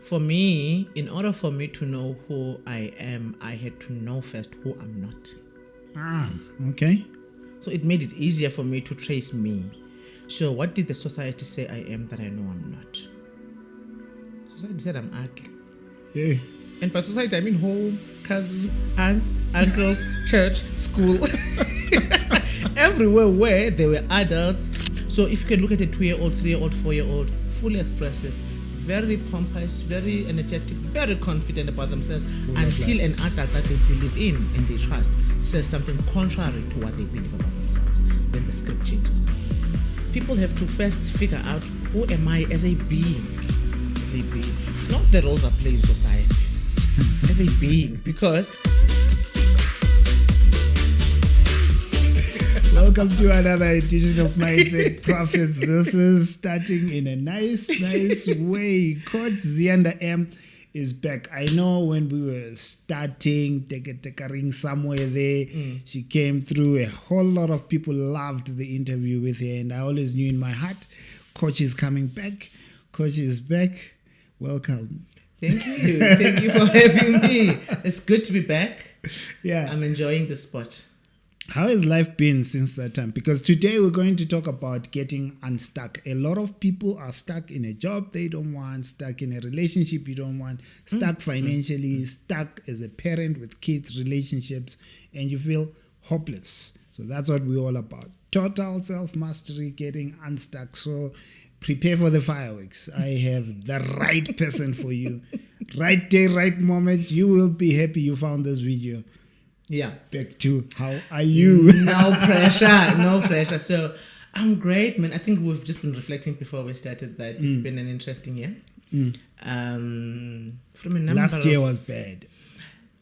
For me, in order for me to know who I am, I had to know first who I'm not. Okay. So it made it easier for me to trace me. So what did the society say I am that I know I'm not? Society said I'm ugly. Yeah. And by society, I mean home, cousins, aunts, uncles, church, school. Everywhere where there were adults. So if you can look at a 2-year-old, 3-year-old, 4-year-old, fully expressive, very pompous, very energetic, very confident about themselves, until an adult that they believe in and they trust says something contrary to what they believe about themselves, then the script changes. People have to first figure out, who am I as a being? As a being. Not the roles I play in society. As a being. Because welcome to another edition of Mindset Profits. This is starting in a nice way. Coach Ziyanda M is back. I know when we were starting, ring somewhere there, she came through. A whole lot of people loved the interview with her, and I always knew in my heart, Coach is coming back. Coach is back. Welcome. Thank you. Thank you for having me. It's good to be back. Yeah. I'm enjoying the spot. How has life been since that time? Because today we're going to talk about getting unstuck. A lot of people are stuck in a job they don't want, stuck in a relationship you don't want, stuck financially, stuck as a parent with kids, relationships, and you feel hopeless. So that's what we're all about. Total self-mastery, getting unstuck. So prepare for the fireworks. I have the right person for you. Right day, right moment. You will be happy you found this video. Yeah. Back to how are you? No pressure. So I'm great, man. I think we've just been reflecting before we started that it's been an interesting year. From a number Last year was bad.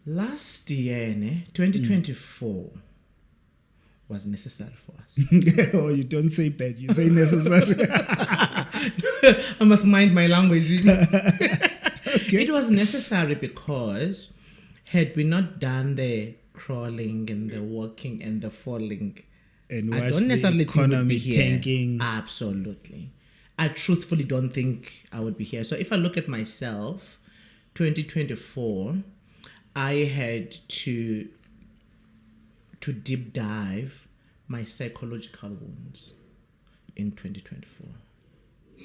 Last year, 2024 was necessary for us. Oh, you don't say bad, you say necessary. I must mind my language. Okay. It was necessary because had we not done the crawling and the walking and the falling, And I watch don't necessarily the think we'd economy be here. tanking. Absolutely. I truthfully don't think I would be here. So if I look at myself, 2024, I had to deep dive my psychological wounds in 2024.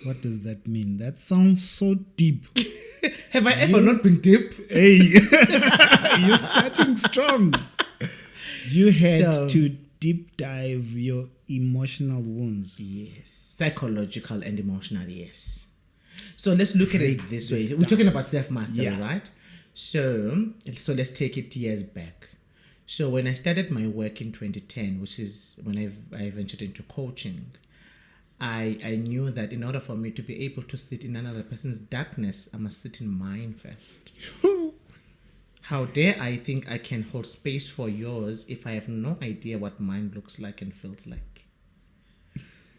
What does that mean? That sounds so deep. Have I ever not been deep? Hey, you're starting strong. You had to deep dive your emotional wounds. Yes, psychological and emotional, yes. So let's look at it this way. We're down. talking about self-mastery, Yeah. right? So let's take it years back. So when I started my work in 2010, which is when I ventured into coaching, I knew that in order for me to be able to sit in another person's darkness, I must sit in mine first. How dare I think I can hold space for yours if I have no idea what mine looks like and feels like?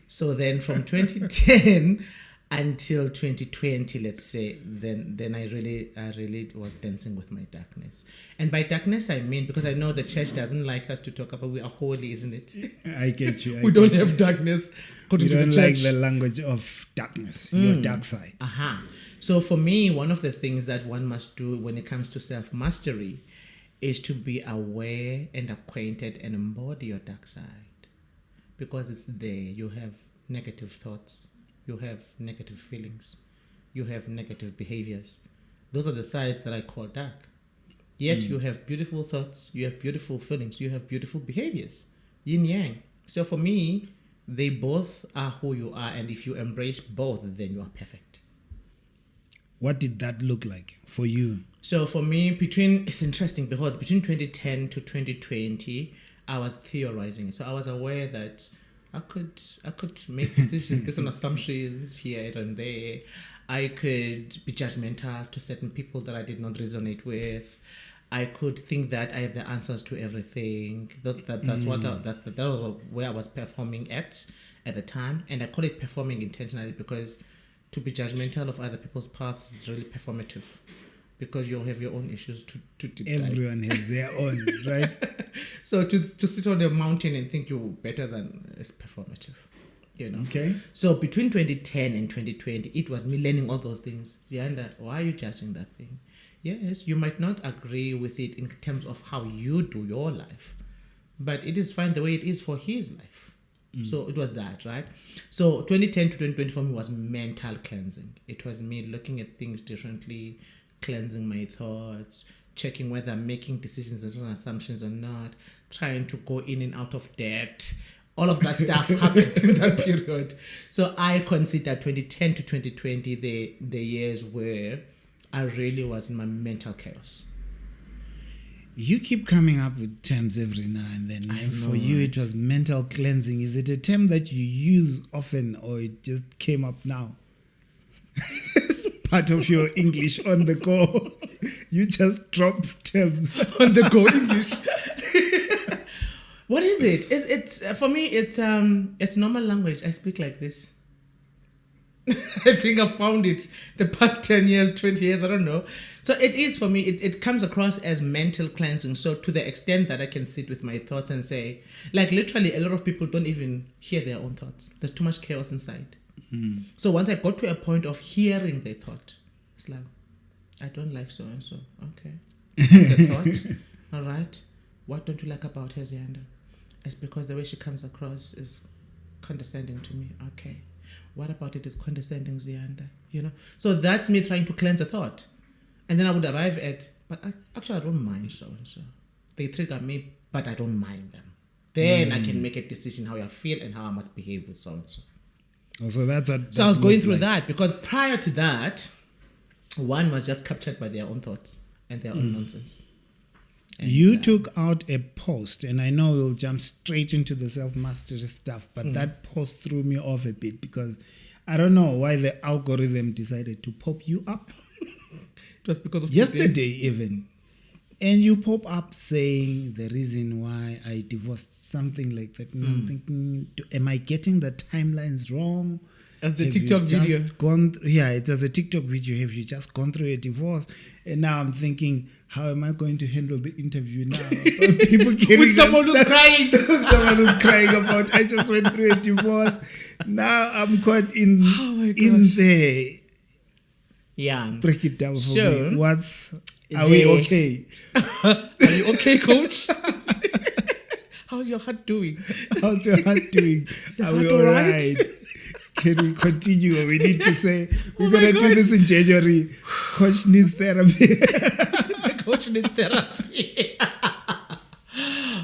So then from 2010 until 2020, let's say, then I really was dancing with my darkness. And by darkness, I mean, because I know the church doesn't like us to talk about we are holy, isn't it? I get you. We don't have darkness. You don't the like church. the language of darkness, your dark side. So for me, one of the things that one must do when it comes to self-mastery is to be aware and acquainted and embody your dark side. Because it's there. You have negative thoughts. You have negative feelings. You have negative behaviors. Those are the sides that I call dark. Yet you have beautiful thoughts. You have beautiful feelings. You have beautiful behaviors. Yin yang. So for me, they both are who you are. And if you embrace both, then you are perfect. What did that look like for you? So for me, it's interesting because between 2010 to 2020, I was theorizing. So I was aware that I could make decisions based on assumptions here and there. I could be judgmental to certain people that I did not resonate with. I could think that I have the answers to everything. That was where I was performing at the time, and I call it performing intentionally because to be judgmental of other people's paths is really performative. Because you'll have your own issues to deep dive. Everyone has their own, right? So to sit on a mountain and think you're better than is performative. Okay. So between 2010 and 2020, it was me learning all those things. Ziyanda, why are you judging that thing? Yes, you might not agree with it in terms of how you do your life, but it is fine the way it is for his life. So it was that, right? So 2010 to 2020 for me was mental cleansing. It was me looking at things differently, cleansing my thoughts, checking whether I'm making decisions based on assumptions or not, trying to go in and out of debt. All of that stuff happened in that period. So I consider 2010 to 2020 the years where I really was in my mental chaos. You keep coming up with terms every now and then. I And know, for you, right? it was mental cleansing. Is it a term that you use often, or it just came up now? It's part of your English on the go. You just drop terms. On the go English. What is it? It's for me. It's normal language. I speak like this. I think I found it the past 10 years, 20 years, I don't know. So it is for me, it comes across as mental cleansing. So to the extent that I can sit with my thoughts and say, like literally a lot of people don't even hear their own thoughts. There's too much chaos inside. So once I got to a point of hearing their thought, it's like, I don't like so and so. Okay. It's a thought. All right. What don't you like about her, Ziyanda? It's because the way she comes across is condescending to me. Okay. What about it is condescending, Ziyanda? So that's me trying to cleanse a thought. And then I would arrive at, but actually I don't mind so and so. They trigger me, but I don't mind them. Then I can make a decision how I feel and how I must behave with so and so. So that's what. So I was going through that because prior to that, one was just captured by their own thoughts and their own nonsense. And, You took out a post, and I know we'll jump straight into the self-mastery stuff, but that post threw me off a bit because I don't know why the algorithm decided to pop you up. It was because of Yesterday even. And you pop up saying the reason why I divorced, something like that. And I'm thinking, am I getting the timelines wrong? As the Have TikTok you video. just it was a TikTok video. Have you just gone through a divorce? And now I'm thinking, how am I going to handle the interview now? About people getting With someone who's upset. crying. Someone who's crying about, I just went through a divorce. Now I'm caught in there. Yeah. Break it down for So, me. Are we okay? Are you okay, coach? How's your heart doing? How's your heart doing? your Are we heart all alright? right? Can we continue? We need to say, we're Oh my going to do God. this in January. Coach needs therapy. The coach needs therapy.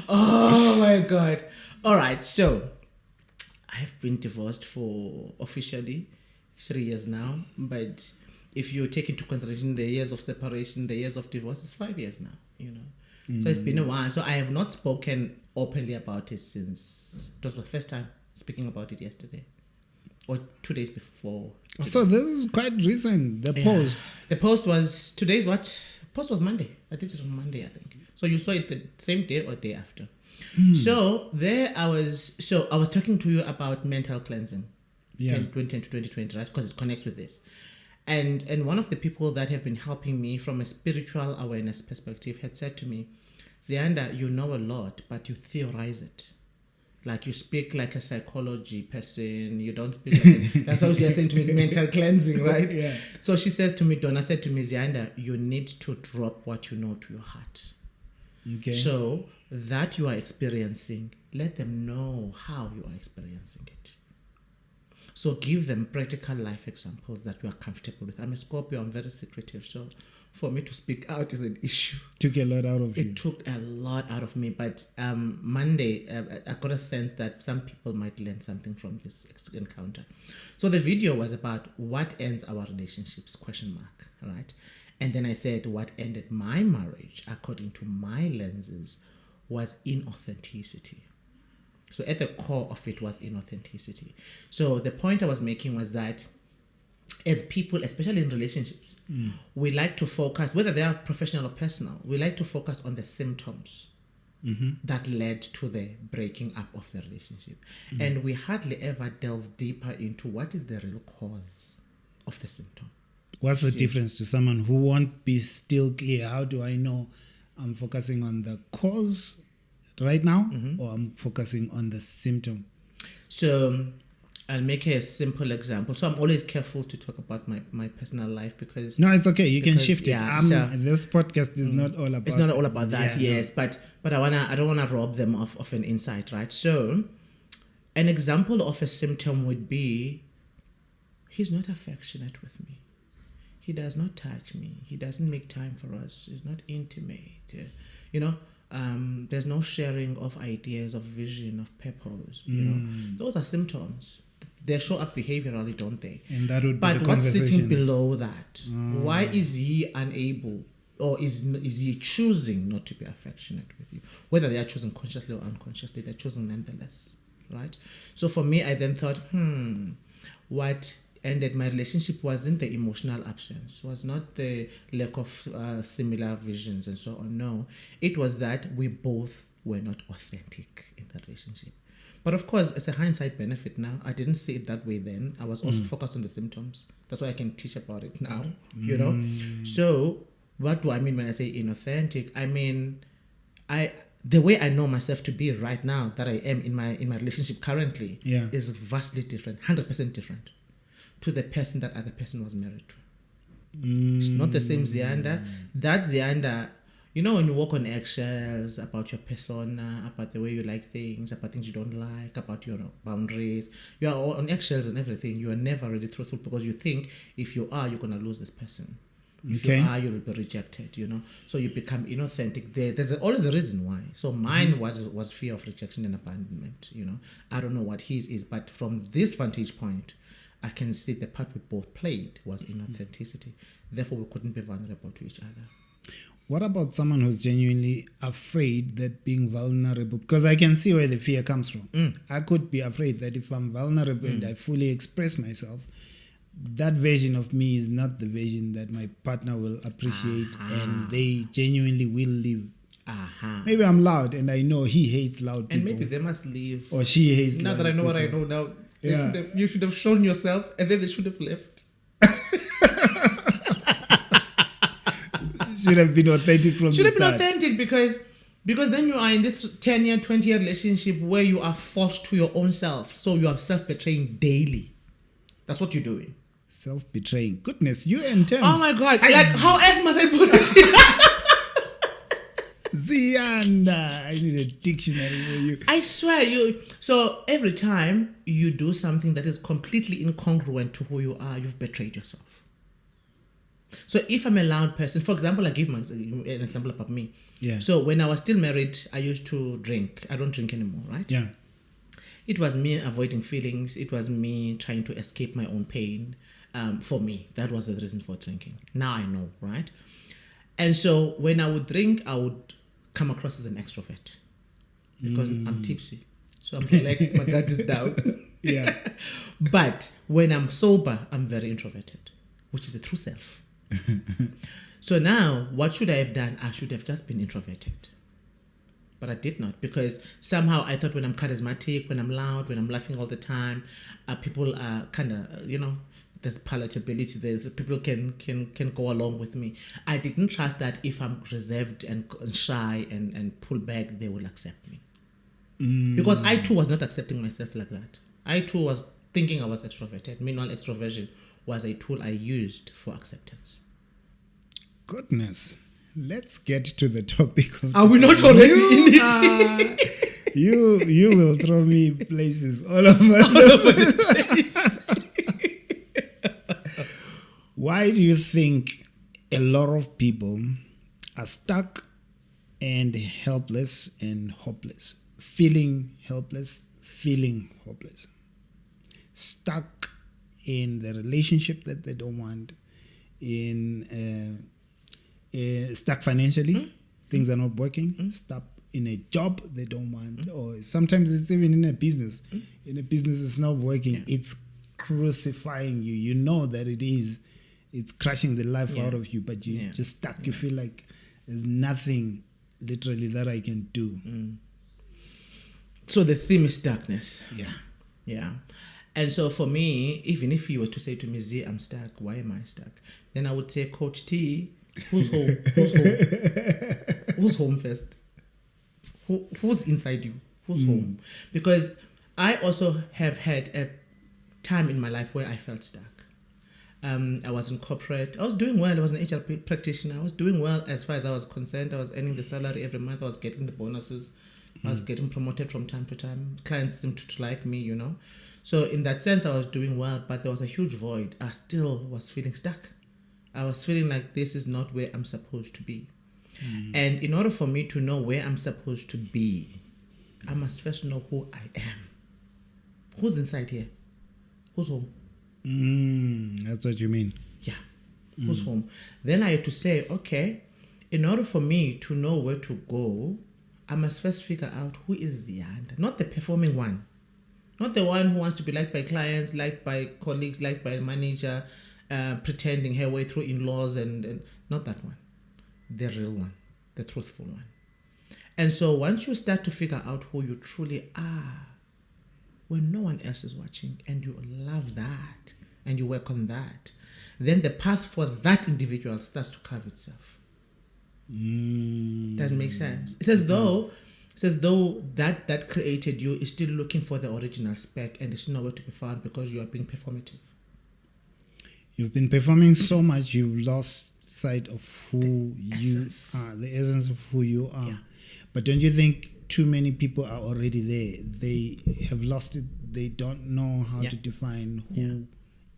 Oh my God. All right. So I've been divorced for officially 3 years now. But if you take into consideration the years of separation, the years of divorce, it's 5 years now, So it's been a while. So I have not spoken openly about it since it was the first time speaking about it yesterday. Or 2 days before. So this is quite recent, the Yeah. post. The post was today's what? Post was Monday. I did it on Monday, I think. So you saw it the same day or day after. So there I was talking to you about mental cleansing. Yeah. 2010 to 2020, right? Because it connects with this. And one of the people that have been helping me from a spiritual awareness perspective had said to me, Ziyanda, you know a lot, but you theorize it. Like you speak like a psychology person, you don't speak like that's what she was saying to me, mental cleansing, right? Yeah. So she says to me, Donna said to me, Ziyanda, you need to drop what you know to your heart. Okay. So that you are experiencing, let them know how you are experiencing it. So give them practical life examples that you are comfortable with. I'm a Scorpio, I'm very secretive, so for me to speak out is an issue. Took a lot out of you. It took a lot out of me, but Monday, I got a sense that some people might learn something from this encounter. So the video was about what ends our relationships, ? Right? And then I said what ended my marriage, according to my lenses, was inauthenticity. So at the core of it was inauthenticity. So the point I was making was that as people, especially in relationships, we like to focus, whether they are professional or personal, we like to focus on the symptoms that led to the breaking up of the relationship. And we hardly ever delve deeper into what is the real cause of the symptom. What's the difference to someone who won't be still clear? How do I know I'm focusing on the cause right now or I'm focusing on the symptom? So I'll make a simple example. So I'm always careful to talk about my personal life because No, it's okay. You can shift it. yeah, so This podcast is not all about. it's not all about that. Yeah, Yes, but I don't wanna rob them of an insight, right? So an example of a symptom would be he's not affectionate with me. He does not touch me. He doesn't make time for us. He's not intimate. You know, there's no sharing of ideas, of vision, of purpose. You know, those are symptoms. They show up behaviorally, don't they? And that would be But the what's sitting conversation. below that? Why is he unable, or is he choosing not to be affectionate with you? Whether they are choosing consciously or unconsciously, they're choosing nonetheless, right? So for me, I then thought, what ended my relationship wasn't the emotional absence, was not the lack of similar visions and so on. No, it was that we both were not authentic in the relationship. But of course, it's a hindsight benefit now. I didn't see it that way then. I was also focused on the symptoms. That's why I can teach about it now, you know? So what do I mean when I say inauthentic? I mean, the way I know myself to be right now, that I am in my relationship currently, is vastly different, 100% different to the person that other person was married to. It's not the same Ziyanda. That Ziyanda, you know, when you walk on eggshells about your persona, about the way you like things, about things you don't like, about your boundaries, you are on eggshells and everything. You are never really truthful because you think if you are, you're going to lose this person. If you are, you will be rejected, you know. So you become inauthentic. There's always a reason why. So mine was fear of rejection and abandonment, you know. I don't know what his is, but from this vantage point, I can see the part we both played was inauthenticity. Therefore, we couldn't be vulnerable to each other. What about someone who's genuinely afraid that being vulnerable, because I can see where the fear comes from. I could be afraid that if I'm vulnerable and I fully express myself, that version of me is not the version that my partner will appreciate and they genuinely will leave. Maybe I'm loud and I know he hates loud people. And maybe they must leave. Or she hates now loud that I know people. what I know now, you should have shown yourself and then they should have left. Should have been authentic from the start. Should have been authentic because then you are in this 10-year, 20-year relationship where you are forced to your own self. So you are self-betraying daily. That's what you're doing. Self-betraying. Goodness, you and terms. Oh my God. Like, how else must I put it? Ziyanda. I need a dictionary for you. I swear, so every time you do something that is completely incongruent to who you are, you've betrayed yourself. So if I'm a loud person, for example, I give an example about me. Yeah. So when I was still married, I used to drink. I don't drink anymore, right? Yeah. It was me avoiding feelings. It was me trying to escape my own pain. For me, that was the reason for drinking. Now I know, right? And so when I would drink, I would come across as an extrovert because I'm tipsy. So I'm relaxed, my gut is down. Yeah. But when I'm sober, I'm very introverted, which is the true self. So now, what should I have done? I should have just been introverted. But I did not, because somehow I thought when I'm charismatic, when I'm loud, when I'm laughing all the time, people are kind of, there's palatability. There's people can go along with me. I didn't trust that if I'm reserved and shy and pull back, they will accept me. Because I too was not accepting myself like that. I too was thinking I was extroverted. Meanwhile, extroversion was a tool I used for acceptance. Goodness. Let's get to the topic of Are we not already in it? You will throw me places all over the place. Why do you think a lot of people are stuck and helpless and hopeless? Feeling helpless, feeling hopeless. Stuck in the relationship that they don't want, stuck financially, things are not working, stuck in a job they don't want, or sometimes it's even in a business. In a business it's not working, it's crucifying you. You know that it's crushing the life out of you, but you're just stuck. You feel like there's nothing literally that I can do. So the theme is darkness. Yeah. And so for me, even if you were to say to me, Z, I'm stuck, why am I stuck? Then I would say, Coach T, who's home? Who's home first? Who's inside you? Who's home? Because I also have had time in my life where I felt stuck. I was in corporate. I was doing well. I was an HR practitioner. I was doing well as far as I was concerned. I was earning the salary every month. I was getting the bonuses. I was getting promoted from time to time. Clients seemed to like me, you know. So in that sense, I was doing well, but there was a huge void. I still was feeling stuck. I was feeling like this is not where I'm supposed to be. And in order for me to know where I'm supposed to be, I must first know who I am. Who's inside here? Who's home? That's what you mean. Yeah. Who's home? Then I had to say, okay, in order for me to know where to go, I must first figure out who is Ziyanda, not the performing one. Not the one who wants to be liked by clients, liked by colleagues, liked by a manager, pretending her way through in-laws and not that one. The real one, the truthful one. And so once you start to figure out who you truly are, when no one else is watching and you love that and you work on that, then the path for that individual starts to carve itself. Doesn't make sense. It's as though that created you is still looking for the original spec and it's nowhere to be found because you are being performative. You've been performing so much, you've lost sight of who you are, the essence of who you are. Yeah. But don't you think too many people are already there? They have lost it. They don't know how to define who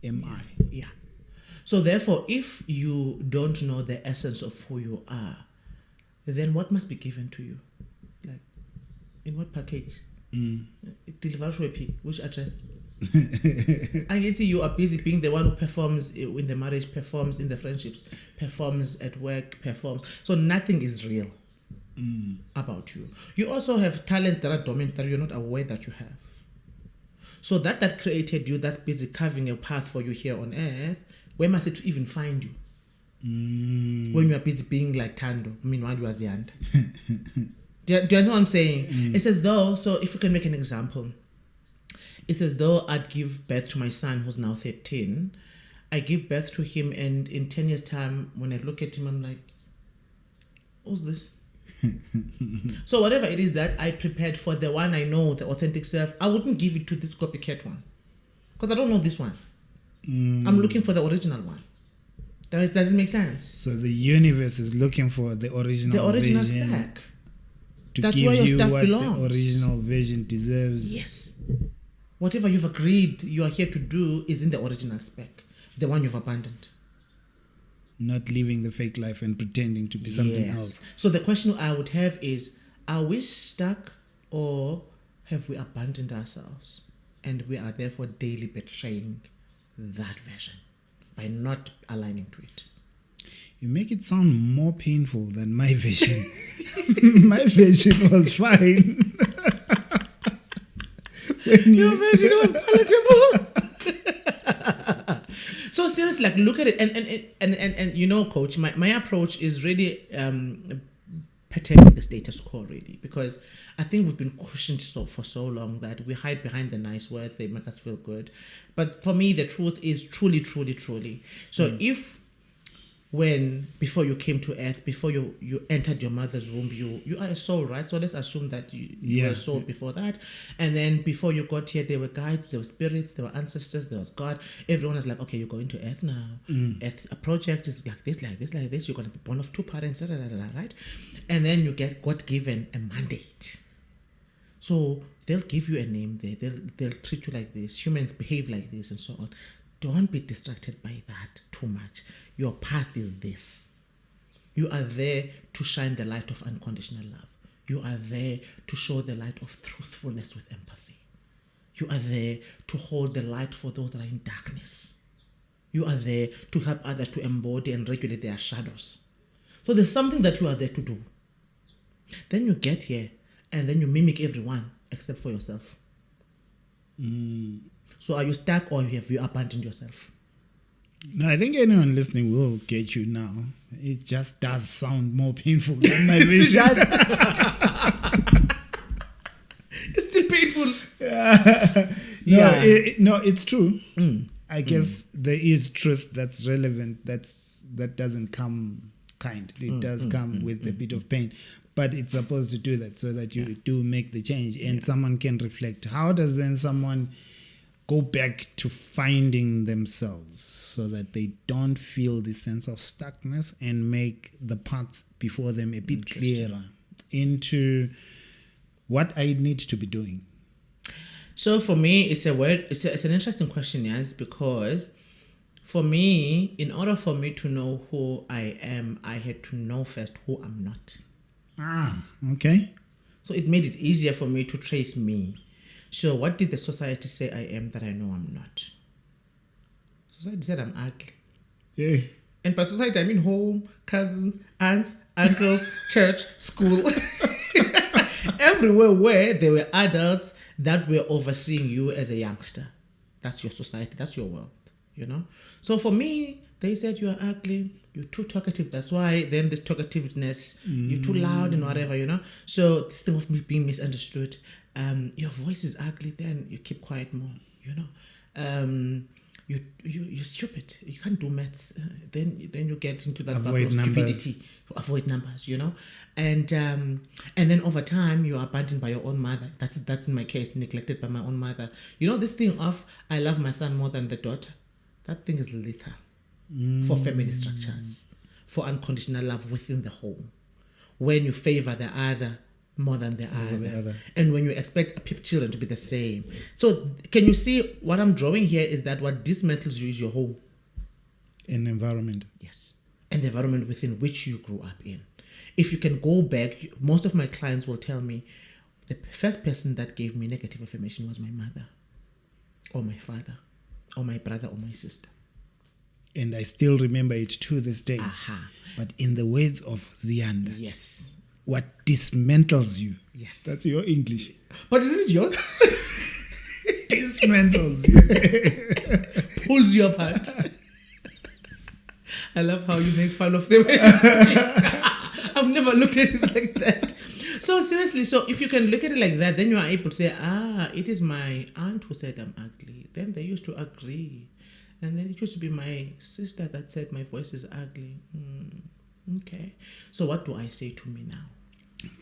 am I. Yeah. So therefore, if you don't know the essence of who you are, then what must be given to you? Like, in what package? Which address? I get you are busy being the one who performs in the marriage, performs in the friendships, performs at work, performs. So nothing is real about you. You also have talents that are dormant that you're not aware that you have. So that created you, that's busy carving a path for you here on earth, where must it even find you? When you are busy being like Tando, meanwhile you are Ziyanda. Do you understand what I'm saying? It's as though, so if we can make an example, it's as though I'd give birth to my son who's now 13. I give birth to him and in 10 years time, when I look at him, I'm like, who's this? So whatever it is that I prepared for the one I know, the authentic self, I wouldn't give it to this copycat one. Because I don't know this one. I'm looking for the original one. Does it make sense? So the universe is looking for the original vision spec. to That's give where your you stuff what belongs. the original vision deserves. Yes. Whatever you've agreed you are here to do is in the original spec, the one you've abandoned. Not living the fake life and pretending to be something else. So the question I would have is, are we stuck or have we abandoned ourselves? And we are therefore daily betraying that vision by not aligning to it. You make it sound more painful than my vision. My vision was fine. Your vision was palatable. So seriously, like look at it, and you know, coach, my approach is really protecting the status quo, really, because I think we've been cushioned for so long that we hide behind the nice words, they make us feel good. But for me, the truth is truly. So if before you came to earth, before you entered your mother's womb, you are a soul, right? So let's assume that you were a soul before that. And then before you got here, there were guides, there were spirits, there were ancestors, there was God. Everyone is like, okay, you're going to earth now. Earth, a project is like this. You're going to be born of two parents, right? And then you got given a mandate. So they'll give you a name there. They'll treat you like this. Humans behave like this and so on. Don't be distracted by that too much. Your path is this. You are there to shine the light of unconditional love. You are there to show the light of truthfulness with empathy. You are there to hold the light for those that are in darkness. You are there to help others to embody and regulate their shadows. So there's something that you are there to do. Then you get here and then you mimic everyone except for yourself. So are you stuck or have you abandoned yourself? No, I think anyone listening will get you now. It just does sound more painful than my vision. It's still painful. It's true. I guess there is truth that's relevant. That doesn't come kind. It does come with a bit of pain. But it's supposed to do that so that you do make the change and someone can reflect. How does then someone go back to finding themselves so that they don't feel this sense of stuckness and make the path before them a bit clearer into what I need to be doing? So for me, it's an interesting question, yes, because for me, in order for me to know who I am, I had to know first who I'm not. Okay. So it made it easier for me to trace me. So what did the society say I am that I know I'm not? Society said I'm ugly. Yeah. And by society, I mean home, cousins, aunts, uncles, church, school. Everywhere where there were adults that were overseeing you as a youngster. That's your society. That's your world, you know? So for me, they said you are ugly, you're too talkative. That's why then this talkativeness, you're too loud and whatever, you know? So this thing of me being misunderstood, your voice is ugly, then you keep quiet more, you know? You're stupid. You can't do maths. Then you get into that bubble of stupidity. Avoid numbers, you know, and then over time you are abandoned by your own mother. That's in my case, neglected by my own mother. You know, this thing of I love my son more than the daughter. That thing is lethal for family structures, for unconditional love within the home. When you favor the other more than the other. And when you expect children to be the same. So can you see what I'm drawing here is that what dismantles you is your home. An environment. Yes. And the environment within which you grew up in. If you can go back, most of my clients will tell me the first person that gave me negative affirmation was my mother or my father or my brother or my sister. And I still remember it to this day. But in the words of Ziyanda. Yes. What dismantles you. Yes. That's your English. But isn't it yours? Dismantles you. Pulls you apart. I love how you make fun of the way you speak. I've never looked at it like that. So seriously, so if you can look at it like that, then you are able to say, it is my aunt who said I'm ugly. Then they used to agree. And then it used to be my sister that said my voice is ugly. Okay. So what do I say to me now?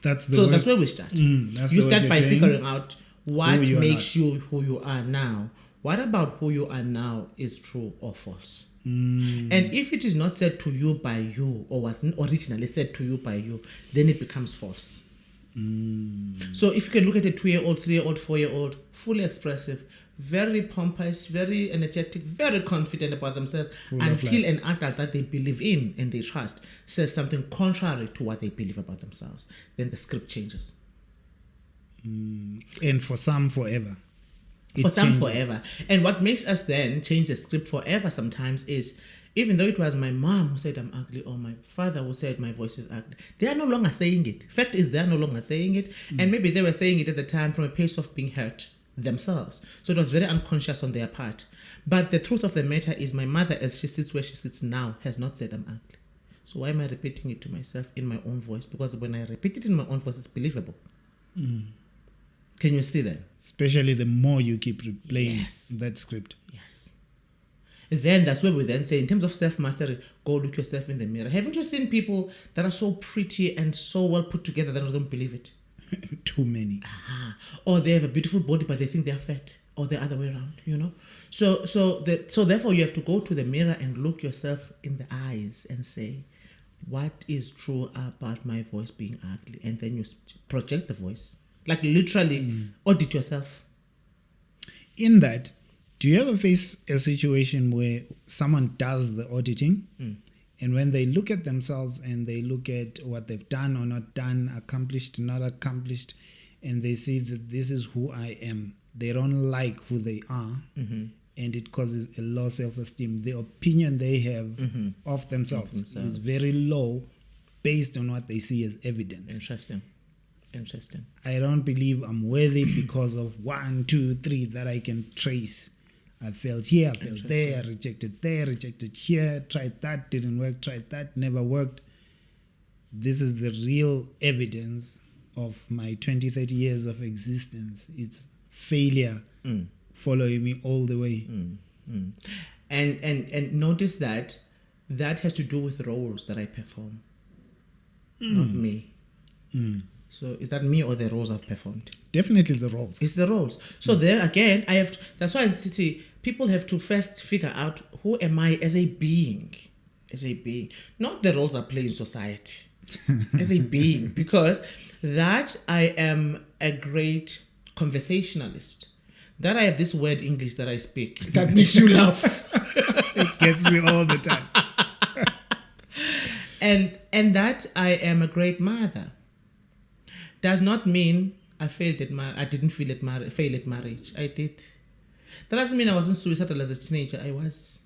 That's where we start. You start by figuring out what makes you who you are now. What about who you are now is true or false? And if it is not said to you by you or wasn't originally said to you by you, then it becomes false. So if you can look at a 2-year-old, 3-year-old, 4-year-old, fully expressive, very pompous, very energetic, very confident about themselves, until an adult that they believe in and they trust says something contrary to what they believe about themselves, then the script changes. And for some, forever. For some, forever. And what makes us then change the script forever sometimes is, even though it was my mom who said I'm ugly or my father who said my voice is ugly, they are no longer saying it. Fact is, they are no longer saying it. And maybe they were saying it at the time from a place of being hurt themselves. So it was very unconscious on their part. But the truth of the matter is my mother, as she sits where she sits now, has not said I'm ugly. So why am I repeating it to myself in my own voice? Because when I repeat it in my own voice, it's believable. Can you see that? Especially the more you keep replaying that script. Yes. Then that's where we then say, in terms of self-mastery, go look yourself in the mirror. Haven't you seen people that are so pretty and so well put together that they don't believe it? Too many. Or they have a beautiful body, but they think they're fat. Or the other way around, you know? So therefore you have to go to the mirror and look yourself in the eyes and say, what is true about my voice being ugly? And then you project the voice. Like literally audit yourself. In that, do you ever face a situation where someone does the auditing and when they look at themselves and they look at what they've done or not done, accomplished, not accomplished, and they see that this is who I am, they don't like who they are, and it causes a low self-esteem. The opinion they have of themselves is very low based on what they see as evidence. Interesting. I don't believe I'm worthy because of 1, 2, 3 that I can trace. I failed here, I failed there, rejected here, tried that, didn't work, tried that, never worked. This is the real evidence of my 20, 30 years of existence. It's failure following me all the way. And notice that has to do with roles that I perform, not me. So is that me or the roles I've performed? Definitely the roles. It's the roles. So there again, I have to, that's why in City, people have to first figure out who am I as a being. As a being. Not the roles I play in society. As a being. Because that I am a great conversationalist. That I have this word English that I speak that makes you laugh. It gets me all the time. And that I am a great mother. Does not mean I failed at I didn't fail at marriage. I did. That doesn't mean I wasn't suicidal as a teenager. I was.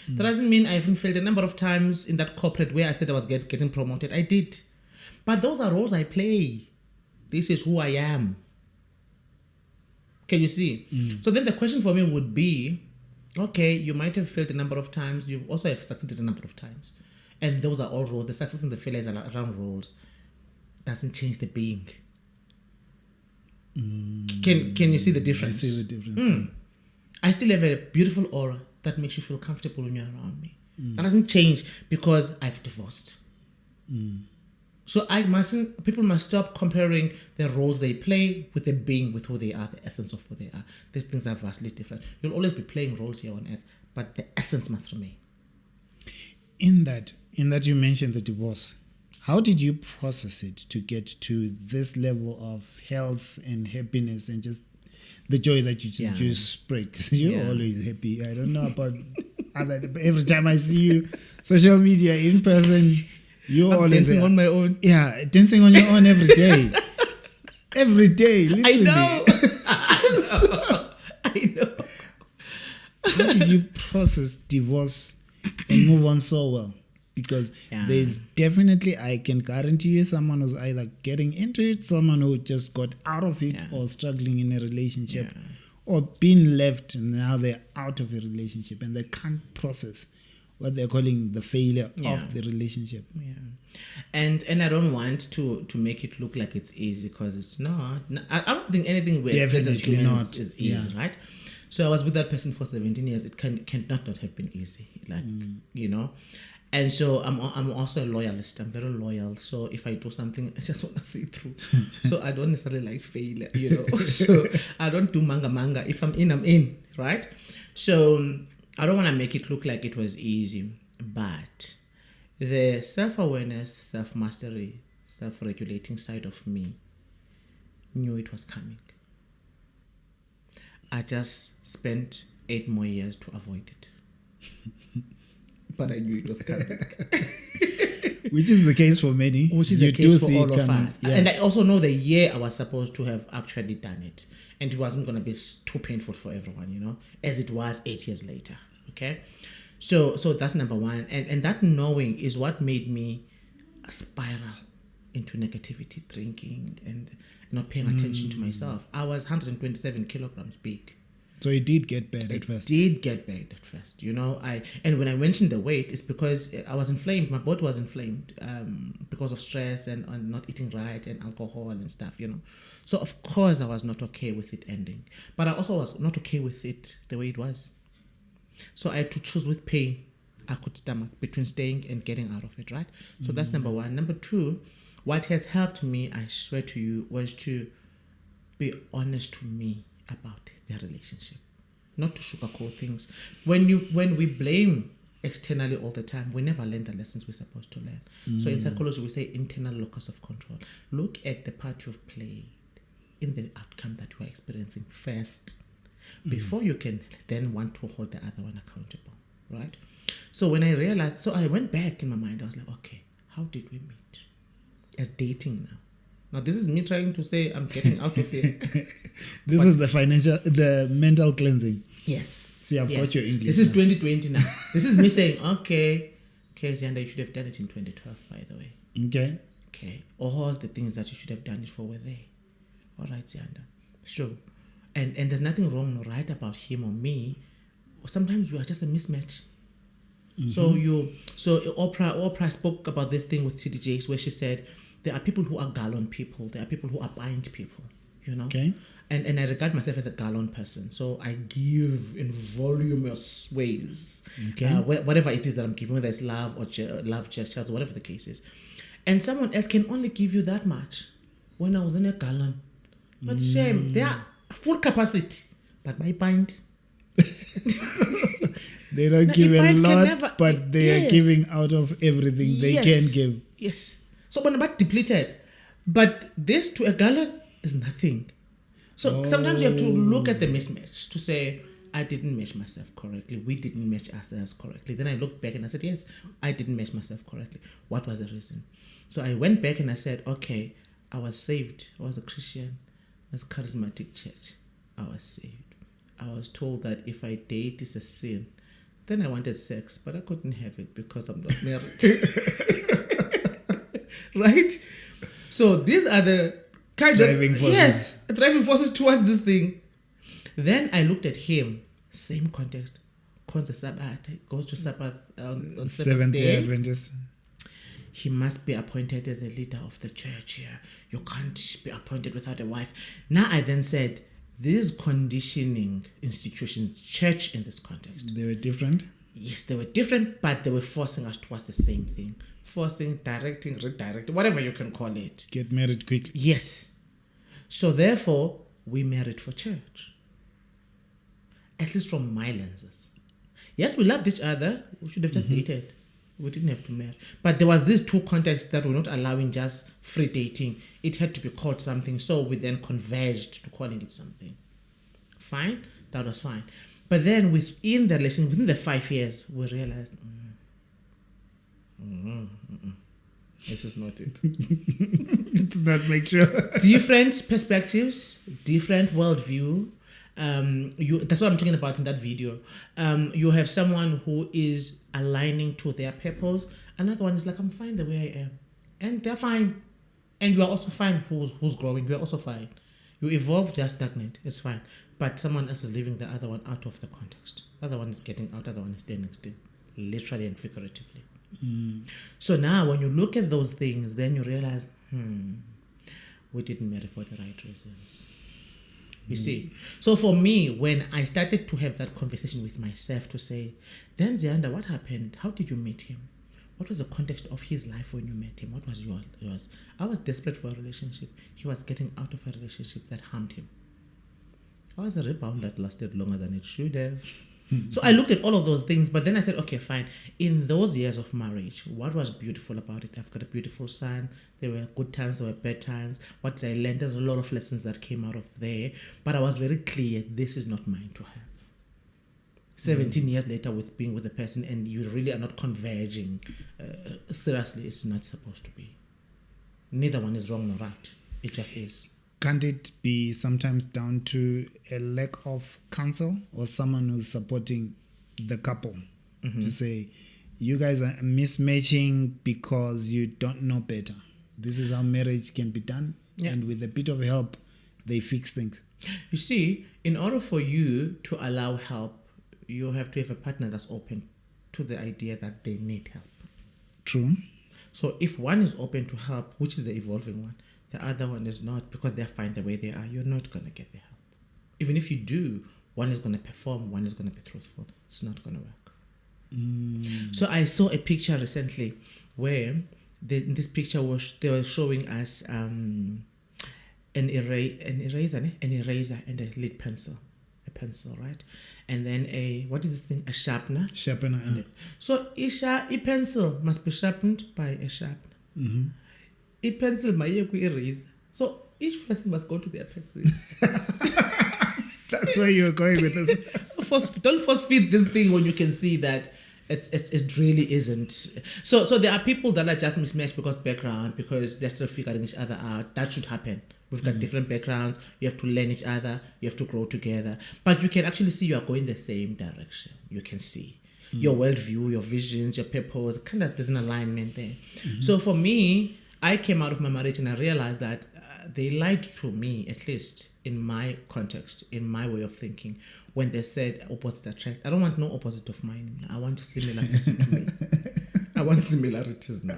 That doesn't mean I haven't failed a number of times in that corporate where I said I was getting promoted. I did. But those are roles I play. This is who I am. Can you see? So then the question for me would be, okay, you might have failed a number of times. You also have succeeded a number of times. And those are all roles. The success and the failures are around roles. Doesn't change the being. Can you see the difference? I see the difference. I still have a beautiful aura that makes you feel comfortable when you're around me. That doesn't change because I've divorced. So people must stop comparing the roles they play with the being, with who they are, the essence of who they are. These things are vastly different. You'll always be playing roles here on earth, but the essence must remain. In that you mentioned the divorce. How did you process it to get to this level of health and happiness and just the joy that you spread? Because you're always happy. I don't know about other. Every time I see you, social media, in person, you're always dancing on my own. Yeah, dancing on your own every day. Every day, literally. I know. How did you process divorce and move on so well? Because there's definitely, I can guarantee you, someone who's either getting into it, someone who just got out of it, or struggling in a relationship, or being left and now they're out of a relationship and they can't process what they're calling the failure of the relationship. And I don't want to make it look like it's easy, because it's not. I don't think anything we're Definitely not is easy, right? So I was with that person for 17 years. It cannot not have been easy, like you know. And so I'm also a loyalist. I'm very loyal. So if I do something, I just want to see it through. So I don't necessarily like failure, you know. So I don't do manga. If I'm in, right? So I don't want to make it look like it was easy. But the self-awareness, self-mastery, self-regulating side of me knew it was coming. I just spent 8 more years to avoid it. But I knew it was coming. Which is the case for many. Which is the case for all of us. Yeah. And I also know the year I was supposed to have actually done it. And it wasn't going to be too painful for everyone, you know, as it was 8 years later. Okay? So that's number one. And that knowing is what made me spiral into negativity, drinking, and not paying attention to myself. I was 127 kilograms big. So it did get bad at first. It did get bad at first, you know. And when I mentioned the weight, it's because I was inflamed. My body was inflamed because of stress and not eating right and alcohol and stuff, you know. So of course I was not okay with it ending, but I also was not okay with it the way it was. So I had to choose with pain I could stomach between staying and getting out of it, right? So that's number one. Number two, what has helped me, I swear to you, was to be honest to me about their relationship, not to sugarcoat things. When we blame externally all the time, we never learn the lessons we're supposed to learn. So in psychology, we say internal locus of control. Look at the part you've played in the outcome that you are experiencing first, before you can then want to hold the other one accountable, right? So when I realized, so I went back in my mind, I was like, okay, how did we meet? As dating now. Now, this is me trying to say I'm getting out of here. This is the mental cleansing. Yes. See, I've got your English. This is 2020 now. This is me saying, okay, Ziyanda, you should have done it in 2012, by the way. Okay. All the things that you should have done it for were there. All right, Ziyanda. Sure. And there's nothing wrong or right about him or me. Sometimes we are just a mismatch. So Oprah spoke about this thing with TD Jakes, where she said, there are people who are gallon people. There are people who are bind people, you know? Okay. And I regard myself as a gallon person. So I give in voluminous ways. Okay. Whatever it is that I'm giving, whether it's love or love gestures or whatever the case is. And someone else can only give you that much. when I was in a gallon. But shame, they are full capacity, but my pint. They don't Now, give if a pint can lot, never- but they are yes. giving out of everything they can give. Yes. So when about depleted, but this to a gallon is nothing. So sometimes you have to look at the mismatch to say, I didn't match myself correctly. We didn't match ourselves correctly. Then I looked back and I said, yes, I didn't match myself correctly. What was the reason? So I went back and I said, okay, I was saved. I was a Christian. I was a charismatic church. I was saved. I was told that if I date is a sin. Then I wanted sex, but I couldn't have it because I'm not married. Right? So these are the kind Driving of forces. Yes, driving forces towards this thing. Then I looked at him, same context. Goes to Sabbath on Sabbath Seventh-day day. Adventist. He must be appointed as a leader of the church here. You can't be appointed without a wife. Now I then said, these conditioning institutions, church in this context, They were different. yes, they were different, but they were forcing us towards the same thing. Forcing, directing, redirecting, whatever you can call it. Get married quick. Yes. So therefore, we married for church. At least from my lenses. Yes, we loved each other. We should have just dated. We didn't have to marry. But there was these two contexts that were not allowing just free dating. It had to be called something. So we then converged to calling it something. Fine. That was fine. But then within the relation, within the 5 years, we realized, this is not it. Let's not make sure. Different perspectives, different worldview. That's what I'm talking about in that video. You have someone who is aligning to their purpose. Another one is like, I'm fine the way I am. And they're fine. And you are also fine who's growing. You are also fine. You evolve, they're stagnant. It's fine. But someone else is leaving the other one out of the context. The other one is getting out, the other one is standing still. Literally and figuratively. So now when you look at those things, then you realize, we didn't marry for the right reasons. You see? So for me, when I started to have that conversation with myself to say, then Ziyanda, what happened? How did you meet him? What was the context of his life when you met him? What was yours? I was desperate for a relationship. He was getting out of a relationship that harmed him. I was a rebound that lasted longer than it should have. So I looked at all of those things, but then I said, okay, fine. In those years of marriage, what was beautiful about it? I've got a beautiful son. There were good times, there were bad times. What did I learn? There's a lot of lessons that came out of there. But I was very clear, this is not mine to have. 17 years later with being with a person and you really are not converging, seriously, it's not supposed to be. Neither one is wrong nor right. It just is. Can't it be sometimes down to a lack of counsel or someone who's supporting the couple to say, you guys are mismatching because you don't know better. This is how marriage can be done. Yeah. And with a bit of help, they fix things. You see, in order for you to allow help, you have to have a partner that's open to the idea that they need help. True. So if one is open to help, which is the evolving one, the other one is not, because they're fine the way they are, you're not going to get the help. Even if you do, one is going to perform, one is going to be truthful. It's not going to work. So I saw a picture recently where in this picture they were showing us an eraser and a lead pencil. A pencil, right? And then what is this thing? A sharpener. Sharpener. So a pencil must be sharpened by a sharpener. A pencil might be eraser. So each person must go to their pencil. That's where you're going with this. Don't force feed this thing when you can see that it really isn't. So there are people that are just mismatched because they're still figuring each other out. That should happen. We've got different backgrounds. You have to learn each other. You have to grow together. But you can actually see you are going the same direction. You can see your worldview, your visions, your purpose. Kind of there's an alignment there. So for me, I came out of my marriage and I realized that they lied to me, at least in my context, in my way of thinking, when they said opposites attract. I don't want no opposite of mine. I want a similar person to me. I want similarities now.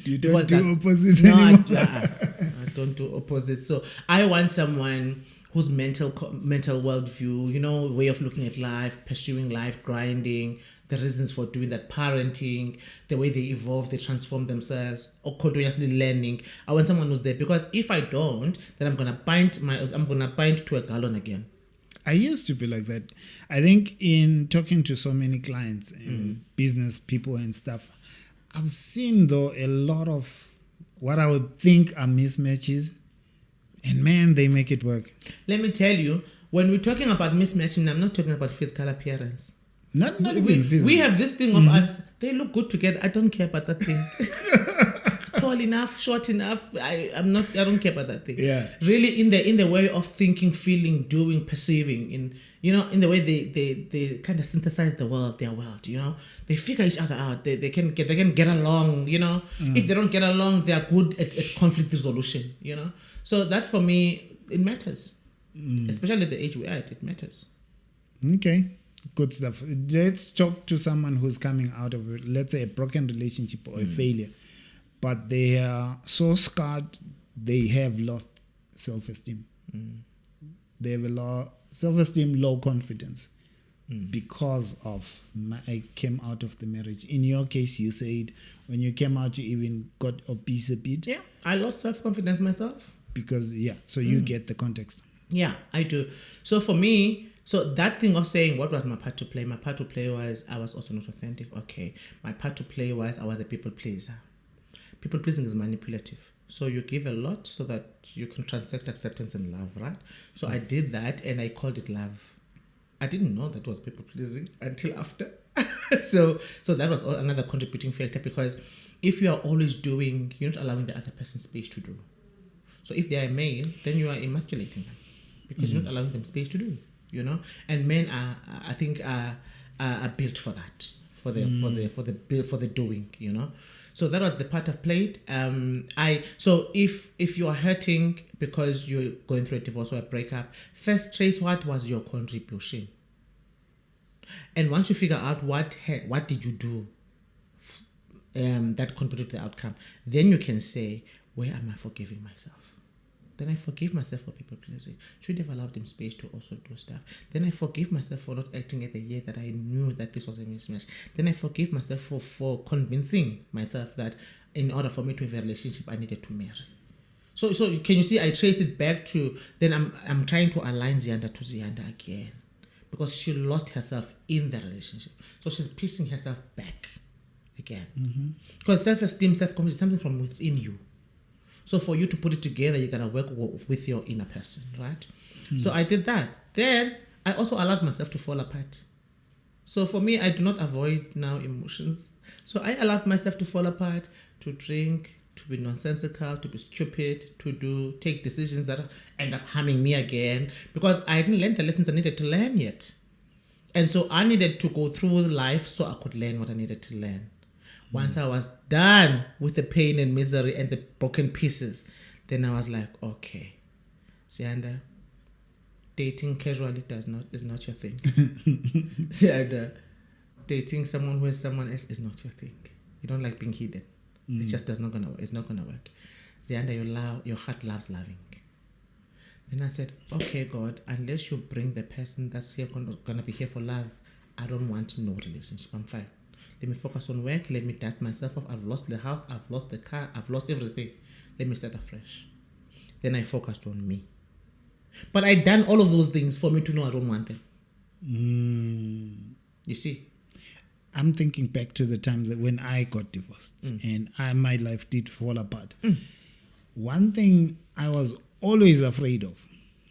You don't Because do opposites no, anymore. I don't do opposites. So I want someone whose mental worldview, way of looking at life, pursuing life, grinding, the reasons for doing that, parenting, the way they evolve, they transform themselves, or continuously learning. I want someone who's there, because if I don't, then I'm gonna bind to a gallon again. I used to be like that. I think in talking to so many clients and business people and stuff, I've seen though a lot of what I would think are mismatches, and man, they make it work. Let me tell you, when we're talking about mismatching, I'm not talking about physical appearance. Not even physical. We have this thing of us, they look good together. I don't care about that thing. Tall enough, short enough. I don't care about that thing. Yeah. Really, in the way of thinking, feeling, doing, perceiving, in the way they kind of synthesize their world. They figure each other out. They can get along. If they don't get along, they are good at conflict resolution. So that for me, it matters. Especially at the age we're at, it matters. Okay. Good stuff. Let's talk to someone who's coming out of, let's say, a broken relationship or a failure, but they are so scarred, they have lost self-esteem. They have self-esteem, low confidence because of I came out of the marriage. In your case, you said when you came out, you even got obese a bit. Yeah, I lost self-confidence myself. Because, so you get the context. Yeah, I do. So for me, that thing of saying, what was my part to play? My part to play was I was also not authentic. Okay. My part to play was I was a people pleaser. People pleasing is manipulative. So you give a lot so that you can transact acceptance and love, right? So I did that and I called it love. I didn't know that was people pleasing until after. So that was another contributing factor, because if you are always doing, you're not allowing the other person space to do. So if they are a male, then you are emasculating them, because you're not allowing them space to do. And men are built for that, for the doing. So that was the part I've played. So if you are hurting because you're going through a divorce or a breakup, first trace what was your contribution, and once you figure out what did you do that contributed to the outcome, then you can say, where am I forgiving myself? Then I forgive myself for people pleasing. Should have allowed them space to also do stuff. Then I forgive myself for not acting at the year that I knew that this was a mismatch. Then I forgive myself for convincing myself that in order for me to have a relationship, I needed to marry. So can you see? I trace it back to, then I'm trying to align Ziyanda to Ziyanda again, because she lost herself in the relationship. So she's piecing herself back again. Because self-esteem, self-confidence is something from within you. So for you to put it together, you gotta work with your inner person, right? So I did that. Then I also allowed myself to fall apart. So for me, I do not avoid now emotions. So I allowed myself to fall apart, to drink, to be nonsensical, to be stupid, to take decisions that end up harming me again, because I didn't learn the lessons I needed to learn yet. And so I needed to go through life so I could learn what I needed to learn. Once I was done with the pain and misery and the broken pieces, then I was like, okay, Ziyanda, dating casually is not your thing. Ziyanda, dating someone with someone else is not your thing. You don't like being hidden. It just it's not gonna work. Ziyanda, your heart loves loving. Then I said, okay, God, unless you bring the person that's here gonna be here for love, I don't want no relationship. I'm fine. Let me focus on work. Let me dust myself off. I've lost the house. I've lost the car. I've lost everything. Let me start afresh. Then I focused on me. But I done all of those things for me to know I don't want them. You see? I'm thinking back to the time that when I got divorced and my life did fall apart. One thing I was always afraid of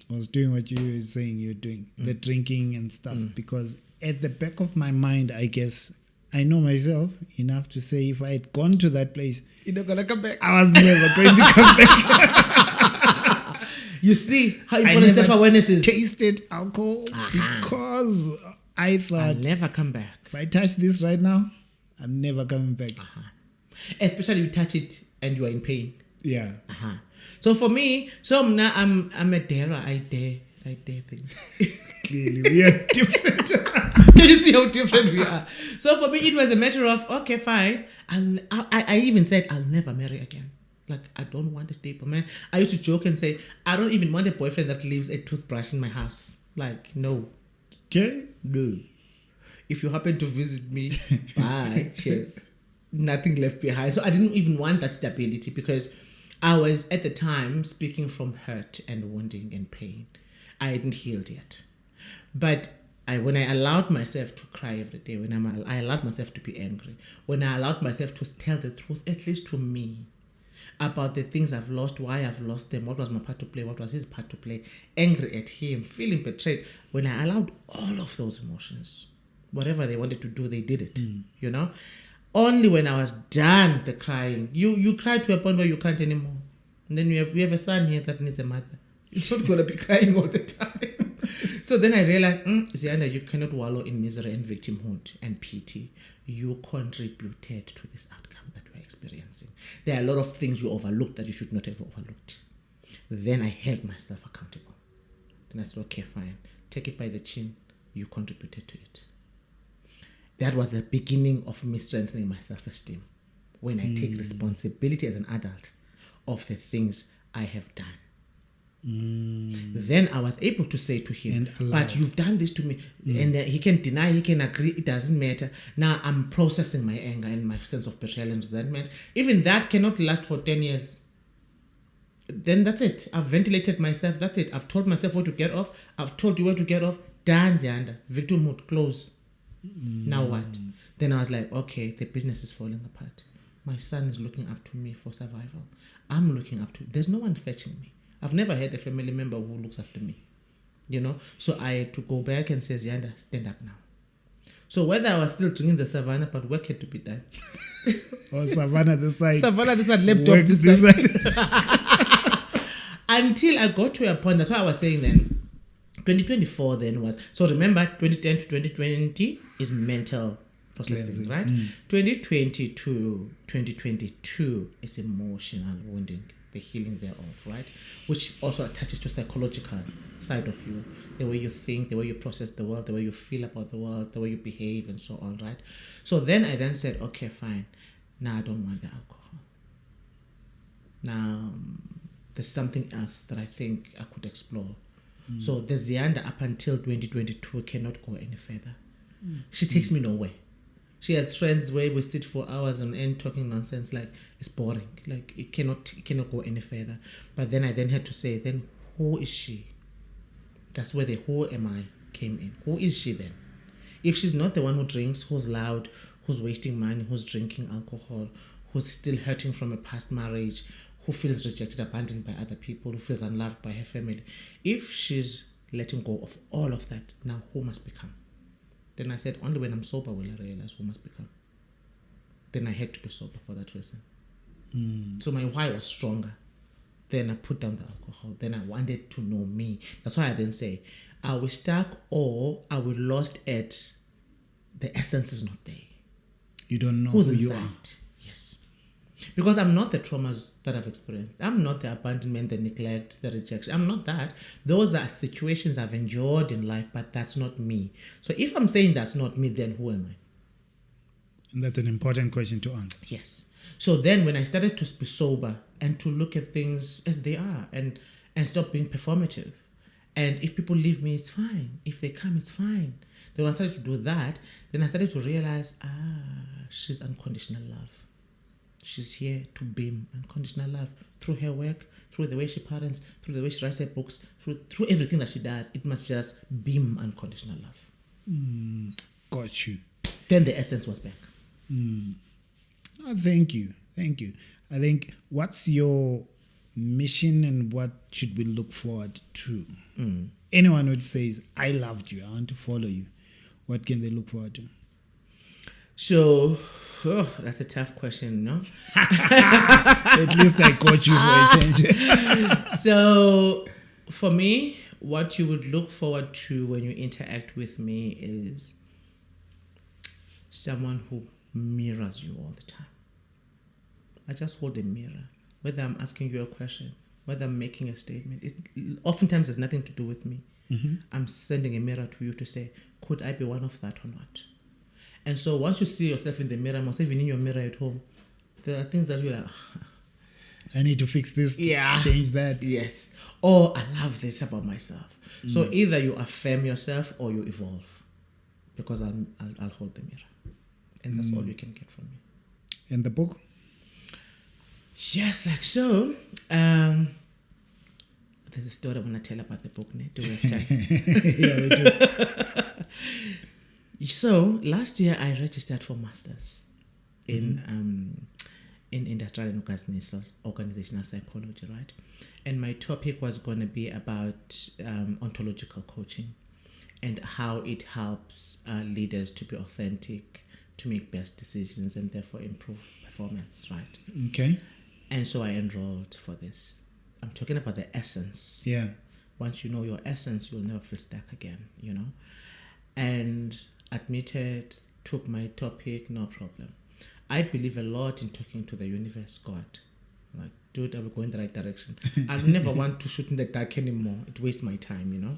was doing what you were saying you're doing, the drinking and stuff, because at the back of my mind, I guess, I know myself enough to say if I had gone to that place, you're not going to come back. I was never going to come back. You see how important self-awareness is. Tasted alcohol because I thought, I'll never come back. If I touch this right now, I'm never coming back. Especially you touch it and you are in pain. Yeah. So for me, now I'm a darer. I dare things. Clearly, we are different. Can you see how different we are? So for me, it was a matter of, okay, fine. I even said, I'll never marry again. Like, I don't want a staple, man. I used to joke and say, I don't even want a boyfriend that leaves a toothbrush in my house. Like, no. Okay. No. If you happen to visit me, bye, cheers. Nothing left behind. So I didn't even want that stability because I was at the time speaking from hurt and wounding and pain. I hadn't healed yet. But when I allowed myself to cry every day, when I allowed myself to be angry, when I allowed myself to tell the truth, at least to me, about the things I've lost, why I've lost them, what was my part to play, what was his part to play, angry at him, feeling betrayed. When I allowed all of those emotions, whatever they wanted to do, they did it, you know? Only when I was done with the crying, you cry to a point where you can't anymore. And then we have a son here that needs a mother. You're not going to be crying all the time. So then I realized, Ziyanda, you cannot wallow in misery and victimhood and pity. You contributed to this outcome that we're experiencing. There are a lot of things you overlooked that you should not have overlooked. Then I held myself accountable. Then I said, okay, fine. Take it by the chin. You contributed to it. That was the beginning of me strengthening my self-esteem. When I take responsibility as an adult of the things I have done. Then I was able to say to him, but you've done this to me. And he can deny, he can agree, it doesn't matter. Now I'm processing my anger and my sense of betrayal and resentment. Even that cannot last for 10 years. Then that's it. I've ventilated myself. That's it. I've told myself where to get off. I've told you where to get off. Done, Ziyanda. Victimhood, close. Now what? Then I was like, okay, the business is falling apart. My son is looking up to me for survival. I'm looking up to... There's no one fetching me. I've never had a family member who looks after me. You know? So I had to go back and say, Ziyanda, stand up now. So whether I was still doing the savannah, but work had to be done. Or savannah this side. Savannah this side, laptop this side. Until I got to a point, that's why I was saying then, 2024 then was... So remember, 2010 to 2020 is mental processing, right? 2020 to 2022 is emotional wounding, the healing thereof, right? Which also attaches to psychological side of you, the way you think, the way you process the world, the way you feel about the world, the way you behave and so on, right? So then I then said, okay, fine. Now I don't want the alcohol. Now there's something else that I think I could explore. So the Ziyanda up until 2022 cannot go any further. She takes me nowhere. She has friends where we sit for hours on end talking nonsense. Like, it's boring. Like, it cannot go any further. But then I then had to say, then who is she? That's where the who am I came in. Who is she then? If she's not the one who drinks, who's loud, who's wasting money, who's drinking alcohol, who's still hurting from a past marriage, who feels rejected, abandoned by other people, who feels unloved by her family. If she's letting go of all of that, now who must become? Then I said, only when I'm sober will I realize who must become. Then I had to be sober for that reason. So my why was stronger. Then I put down the alcohol. Then I wanted to know me. That's why I then say, are we stuck or are we lost at the essence is not there? You don't know Who's who you inside? are. Yes. Because I'm not the traumas that I've experienced. I'm not the abandonment, the neglect, the rejection. I'm not that. Those are situations I've endured in life, but that's not me. So if I'm saying that's not me, then who am I? And that's an important question to answer. Yes. So then when I started to be sober and to look at things as they are and stop being performative. And if people leave me, it's fine. If they come, it's fine. Then when I started to do that, then I started to realize, she's unconditional love. She's here to beam unconditional love through her work, through the way she parents, through the way she writes her books, through everything that she does. It must just beam unconditional love. Got you. Then the essence was back. Oh, thank you. Thank you. I think, what's your mission and what should we look forward to? Anyone who says, I loved you, I want to follow you, what can they look forward to? So, that's a tough question, no? At least I got you for a change. So, for me, what you would look forward to when you interact with me is someone who mirrors you all the time. I just hold a mirror. Whether I'm asking you a question, whether I'm making a statement, it oftentimes has nothing to do with me. I'm sending a mirror to you to say, could I be one of that or not? And so once you see yourself in the mirror, most even in your mirror at home, there are things that you're like, I need to fix this, Yeah. change that. Yes. Or I love this about myself. So either you affirm yourself or you evolve, because I'll hold the mirror, and that's all you can get from me. In the book? Yes, like so. There's a story I want to tell about the book. Do we have time? Yeah, we do. So last year I registered for masters in industrial and organizational psychology, right? And my topic was going to be about ontological coaching and how it helps leaders to be authentic, to make best decisions, and therefore improve performance, right? Okay. And so I enrolled for this. I'm talking about the essence. Yeah. Once you know your essence, you'll never feel stuck again, you know? And admitted, took my topic, no problem. I believe a lot in talking to the universe, God. Like, dude, I will go in the right direction. I never want to shoot in the dark anymore. It wastes my time, you know?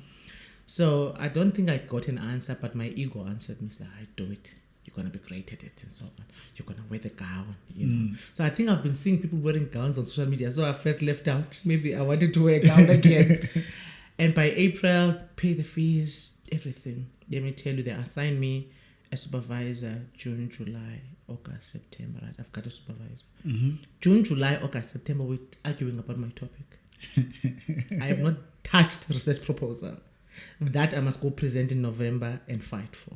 So I don't think I got an answer, but my ego answered me, I do it. You're going to be great at it and so on. You're going to wear the gown, you know. So I think I've been seeing people wearing gowns on social media, so I felt left out. Maybe I wanted to wear a gown again. And by April, pay the fees, everything. Let me tell you, they assigned me a supervisor June, July, August, September, right? I've got a supervisor. June, July, August, September, we're arguing about my topic. I have not touched the research proposal. That I must go present in November and fight for.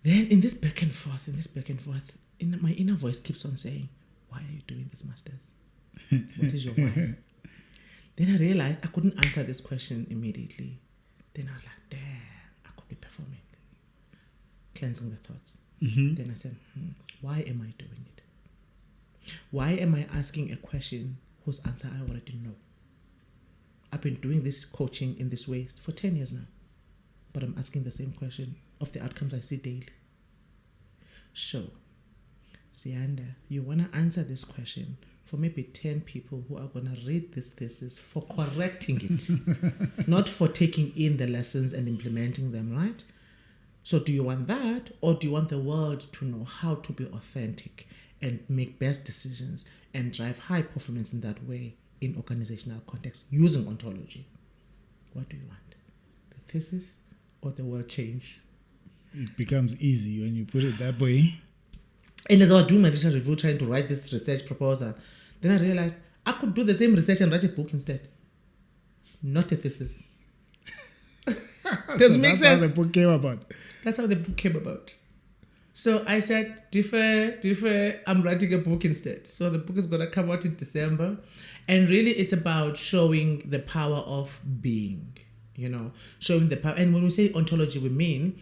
Then in this back and forth, my inner voice keeps on saying, why are you doing this, masters? What is your why? Then I realized I couldn't answer this question immediately. Then I was like, damn, I could be performing. Cleansing the thoughts. Then I said, why am I doing it? Why am I asking a question whose answer I already know? I've been doing this coaching in this way for 10 years now, but I'm asking the same question of the outcomes I see daily. So, Ziyanda, you want to answer this question for maybe 10 people who are going to read this thesis for correcting it, not for taking in the lessons and implementing them, right? So do you want that, or do you want the world to know how to be authentic and make best decisions and drive high performance in that way in organizational context using ontology? What do you want? The thesis or the world change? It becomes easy when you put it that way. And as I was doing my research review, trying to write this research proposal, then I realized I could do the same research and write a book instead. Not a thesis. Does it make sense? That's how the book came about. That's how the book came about. So I said, defer, I'm writing a book instead. So the book is going to come out in December. And really it's about showing the power of being, you know, showing the power. And when we say ontology, we mean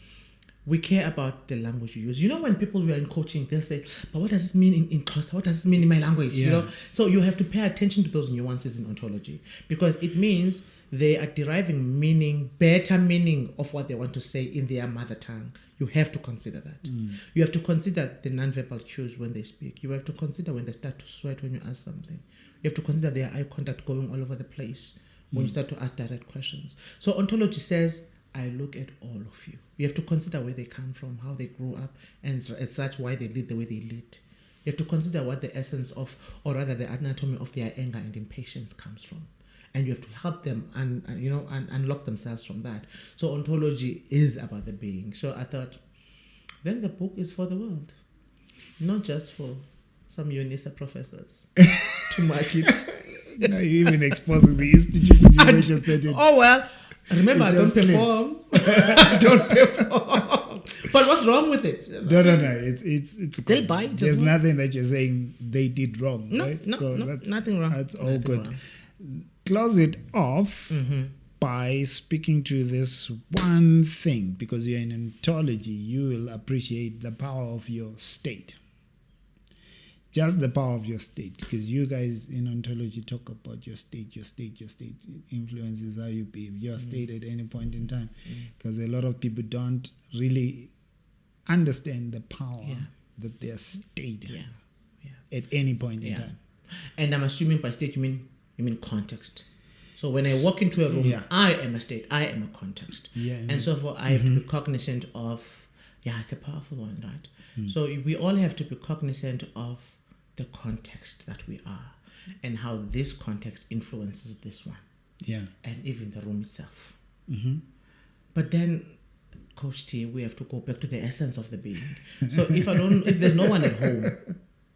we care about the language you use. You know, when people were in coaching, they'll say, but what does it mean in Xhosa? What does it mean in my language? Yeah. You know, so you have to pay attention to those nuances in ontology, because it means they are deriving meaning, better meaning of what they want to say in their mother tongue. You have to consider that. You have to consider the nonverbal cues when they speak. You have to consider when they start to sweat when you ask something. You have to consider their eye contact going all over the place when you start to ask direct questions. So ontology says, I look at all of you. You have to consider where they come from, how they grew up, and as such, why they lead the way they lead. You have to consider what the essence of, or rather the anatomy of their anger and impatience comes from. And you have to help them unlock themselves from that. So ontology is about the being. So I thought, then the book is for the world, not just for some UNISA professors to market. Now you're even exposing the institution you registered in. Oh, well, remember, I don't perform. I don't perform. But what's wrong with it? No. It's They'll buy it. There's nothing that you're saying they did wrong, right? No, nothing wrong. That's all Nothing good. wrong. Close it off by speaking to this one thing, because you're in ontology, you will appreciate the power of your state. Just the power of your state, because you guys in ontology talk about your state influences how you behave, your state at any point in time, because a lot of people don't really understand the power that their state has at any point in time. And I'm assuming by state you mean context. So when I walk into a room, I am a state, I am a context. And so for I have to be cognizant of, it's a powerful one, right? So we all have to be cognizant of the context that we are and how this context influences this one. Yeah. And even the room itself. Mm-hmm. But then, Coach T, we have to go back to the essence of the being. So if there's no one at home,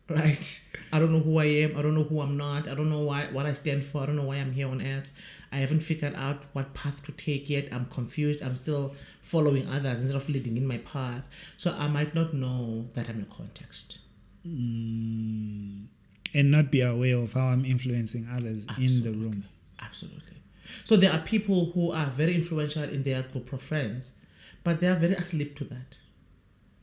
right? I don't know who I am. I don't know who I'm not. I don't know what I stand for. I don't know why I'm here on earth. I haven't figured out what path to take yet. I'm confused. I'm still following others instead of leading in my path. So I might not know that I'm in context. And not be aware of how I'm influencing others in the room. Absolutely. So there are people who are very influential in their group of friends, but they are very asleep to that.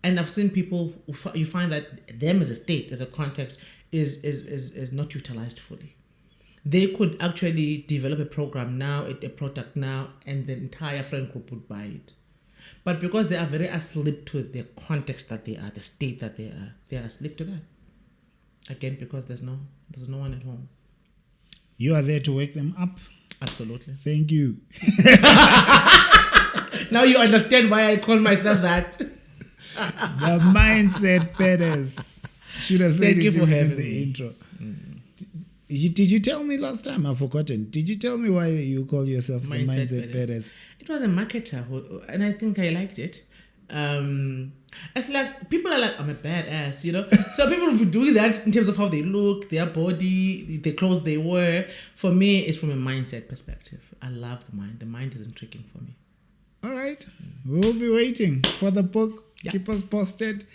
And I've seen people who you find that them as a state, as a context, is not utilized fully. They could actually develop a program now, a product now, and the entire friend group would buy it. But because they are very asleep to the context that they are, the state that they are asleep to that. Again, because there's no one at home. You are there to wake them up. Absolutely. Thank you. Now you understand why I call myself that. The mindset betters. Should have said Thank it you for in having the me. intro. Did you tell me last time? I've forgotten. Did you tell me why you call yourself the mindset betters? It was a marketer and I think I liked it. It's like people are like, I'm a badass, you know. So people will be doing that in terms of how they look, their body, the clothes they wear. For me, it's from a mindset perspective. I love the mind. The mind isn't tricking for me. All right. We'll be waiting for the book. Yeah. Keep us posted.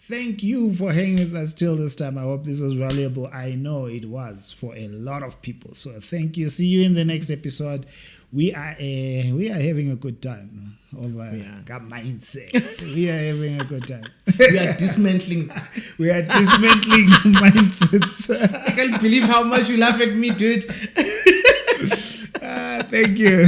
Thank you for hanging with us till this time. I hope this was valuable. I know it was for a lot of people. So thank you. See you in the next episode. We are having a good time over mindset. We are having a good time. We are dismantling. Mindsets. I can't believe how much you laugh at me, dude. Thank you.